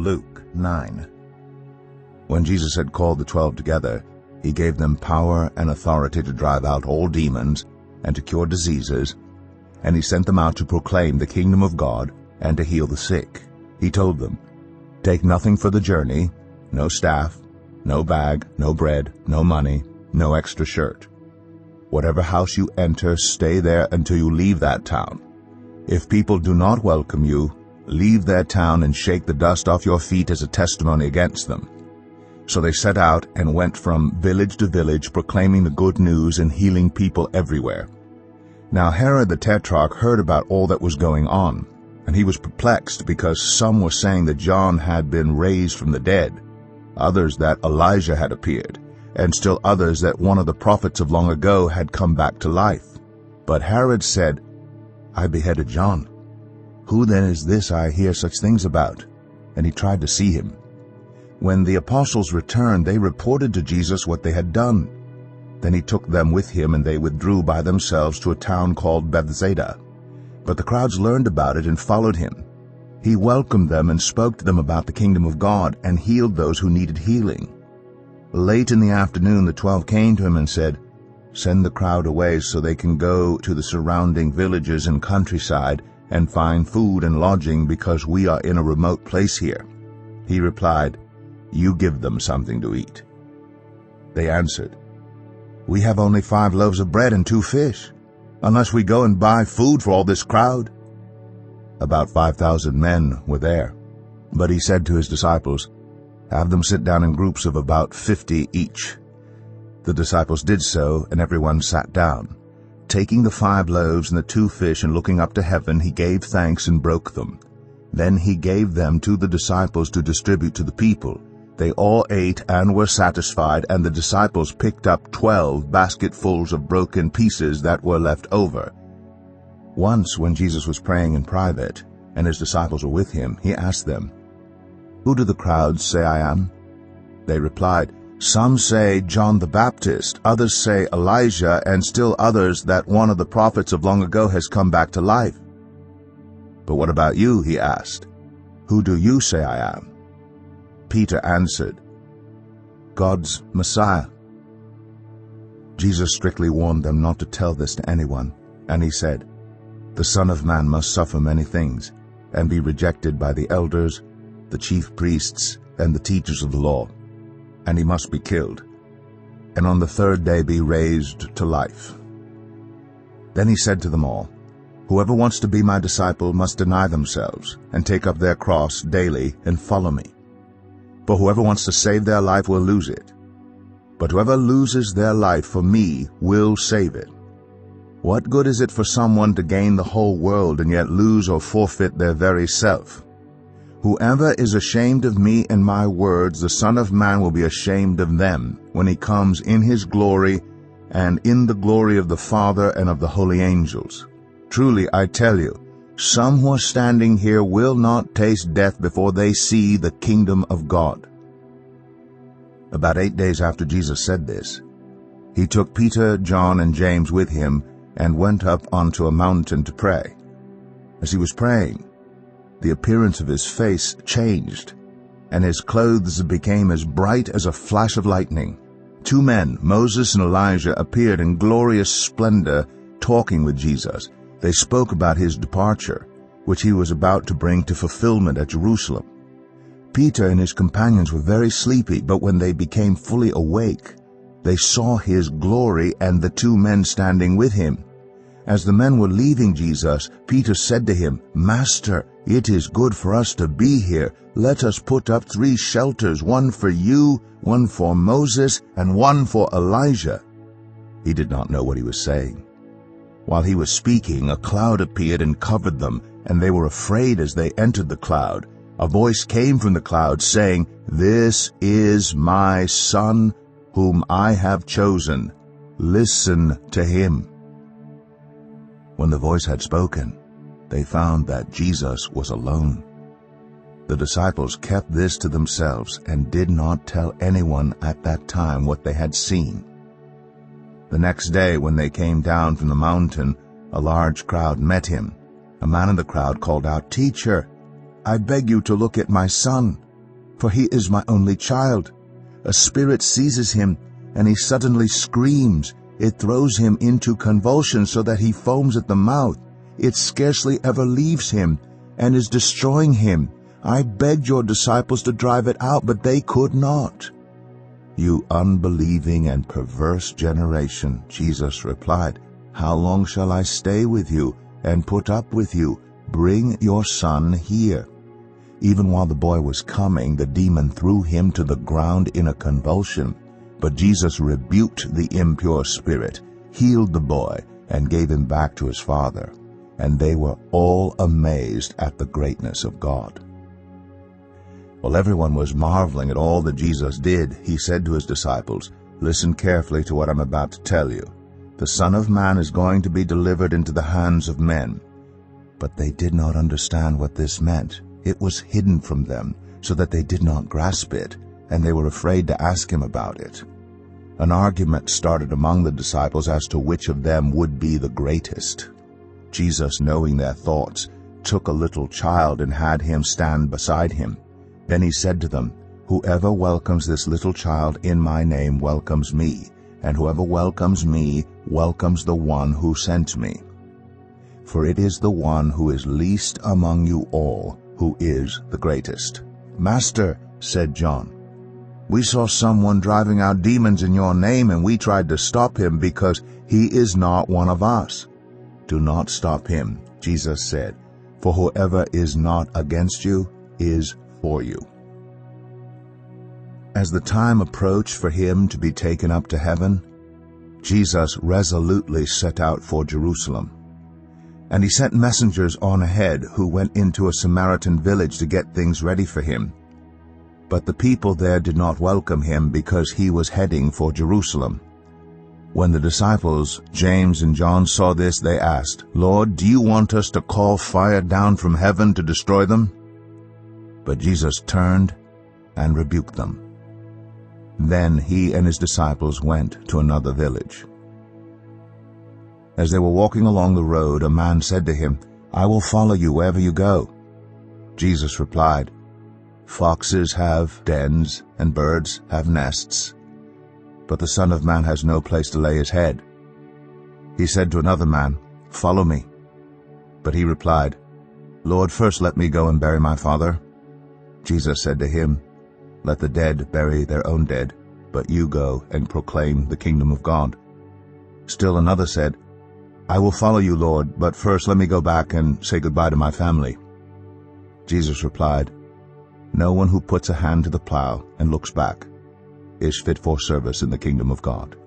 Luke 9. When Jesus had called the 12 together, he gave them power and authority to drive out all demons and to cure diseases, and he sent them out to proclaim the kingdom of God and to heal the sick. He told them, "Take nothing for the journey, no staff, no bag, no bread, no money, no extra shirt. Whatever house you enter, stay there until you leave that town. If people do not welcome you, leave their town and shake the dust off your feet as a testimony against them." So they set out and went from village to village, proclaiming the good news and healing people everywhere. Now Herod the Tetrarch heard about all that was going on, and he was perplexed because some were saying that John had been raised from the dead, others that Elijah had appeared, and still others that one of the prophets of long ago had come back to life. But Herod said, "I beheaded John. Who then is this I hear such things about?" And he tried to see him. When the apostles returned, they reported to Jesus what they had done. Then he took them with him, and they withdrew by themselves to a town called Bethsaida. But the crowds learned about it and followed him. He welcomed them and spoke to them about the kingdom of God and healed those who needed healing. Late in the afternoon, the 12 came to him and said, "Send the crowd away so they can go to the surrounding villages and countryside and find food and lodging, because we are in a remote place here." He replied, "You give them something to eat." They answered, "We have only 5 loaves of bread and 2 fish, unless we go and buy food for all this crowd." About 5,000 men were there. But he said to his disciples, "Have them sit down in groups of about 50 each." The disciples did so, and everyone sat down. Taking the 5 loaves and the 2 fish and looking up to heaven, he gave thanks and broke them. Then he gave them to the disciples to distribute to the people. They all ate and were satisfied, and the disciples picked up 12 basketfuls of broken pieces that were left over. Once, when Jesus was praying in private, and his disciples were with him, he asked them, "Who do the crowds say I am?" They replied, "Some say John the Baptist, others say Elijah, and still others that one of the prophets of long ago has come back to life." "But what about you?" he asked. "Who do you say I am?" Peter answered, "God's Messiah." Jesus strictly warned them not to tell this to anyone, and he said, "The Son of Man must suffer many things, and be rejected by the elders, the chief priests, and the teachers of the law, and he must be killed, and on the 3rd day be raised to life." Then he said to them all, "Whoever wants to be my disciple must deny themselves, and take up their cross daily and follow me. For whoever wants to save their life will lose it, but whoever loses their life for me will save it. What good is it for someone to gain the whole world and yet lose or forfeit their very self? Whoever is ashamed of me and my words, the Son of Man will be ashamed of them when he comes in his glory and in the glory of the Father and of the holy angels. Truly, I tell you, some who are standing here will not taste death before they see the kingdom of God." About 8 days after Jesus said this, he took Peter, John, and James with him and went up onto a mountain to pray. As he was praying, the appearance of his face changed, and his clothes became as bright as a flash of lightning. 2 men, Moses and Elijah, appeared in glorious splendor, talking with Jesus. They spoke about his departure, which he was about to bring to fulfillment at Jerusalem. Peter and his companions were very sleepy, but when they became fully awake, they saw his glory and the 2 men standing with him. As the men were leaving Jesus, Peter said to him, "Master, it is good for us to be here. Let us put up 3 shelters, one for you, one for Moses, and one for Elijah." He did not know what he was saying. While he was speaking, a cloud appeared and covered them, and they were afraid as they entered the cloud. A voice came from the cloud saying, "This is my Son, whom I have chosen. Listen to him." When the voice had spoken, they found that Jesus was alone. The disciples kept this to themselves and did not tell anyone at that time what they had seen. The next day, when they came down from the mountain, a large crowd met him. A man in the crowd called out, "Teacher, I beg you to look at my son. for he is my only child. A spirit seizes him, and he suddenly screams. It throws him into convulsions so that he foams at the mouth. It scarcely ever leaves him, and is destroying him. I begged your disciples to drive it out, but they could not." "You unbelieving and perverse generation," Jesus replied, "how long shall I stay with you and put up with you? Bring your son here." Even while the boy was coming, the demon threw him to the ground in a convulsion. But Jesus rebuked the impure spirit, healed the boy, and gave him back to his father. And they were all amazed at the greatness of God. While everyone was marveling at all that Jesus did, he said to his disciples, "Listen carefully to what I'm about to tell you. The Son of Man is going to be delivered into the hands of men." But they did not understand what this meant. It was hidden from them, so that they did not grasp it, and they were afraid to ask him about it. An argument started among the disciples as to which of them would be the greatest. Jesus, knowing their thoughts, took a little child and had him stand beside him. Then he said to them, "Whoever welcomes this little child in my name welcomes me, and whoever welcomes me welcomes the one who sent me. For it is the one who is least among you all who is the greatest." "Master," said John, "we saw someone driving out demons in your name, and we tried to stop him because he is not one of us." "Do not stop him," Jesus said, "for whoever is not against you is for you." As the time approached for him to be taken up to heaven, Jesus resolutely set out for Jerusalem. And he sent messengers on ahead who went into a Samaritan village to get things ready for him. But the people there did not welcome him because he was heading for Jerusalem. When the disciples, James and John, saw this, they asked, "Lord, do you want us to call fire down from heaven to destroy them?" But Jesus turned and rebuked them. Then he and his disciples went to another village. As they were walking along the road, a man said to him, "I will follow you wherever you go." Jesus replied, "Foxes have dens and birds have nests, but the Son of Man has no place to lay his head." He said to another man, "Follow me." But he replied, "Lord, first let me go and bury my father." Jesus said to him, "Let the dead bury their own dead, but you go and proclaim the kingdom of God." Still another said, "I will follow you, Lord, but first let me go back and say goodbye to my family." Jesus replied, "No one who puts a hand to the plow and looks back is fit for service in the kingdom of God."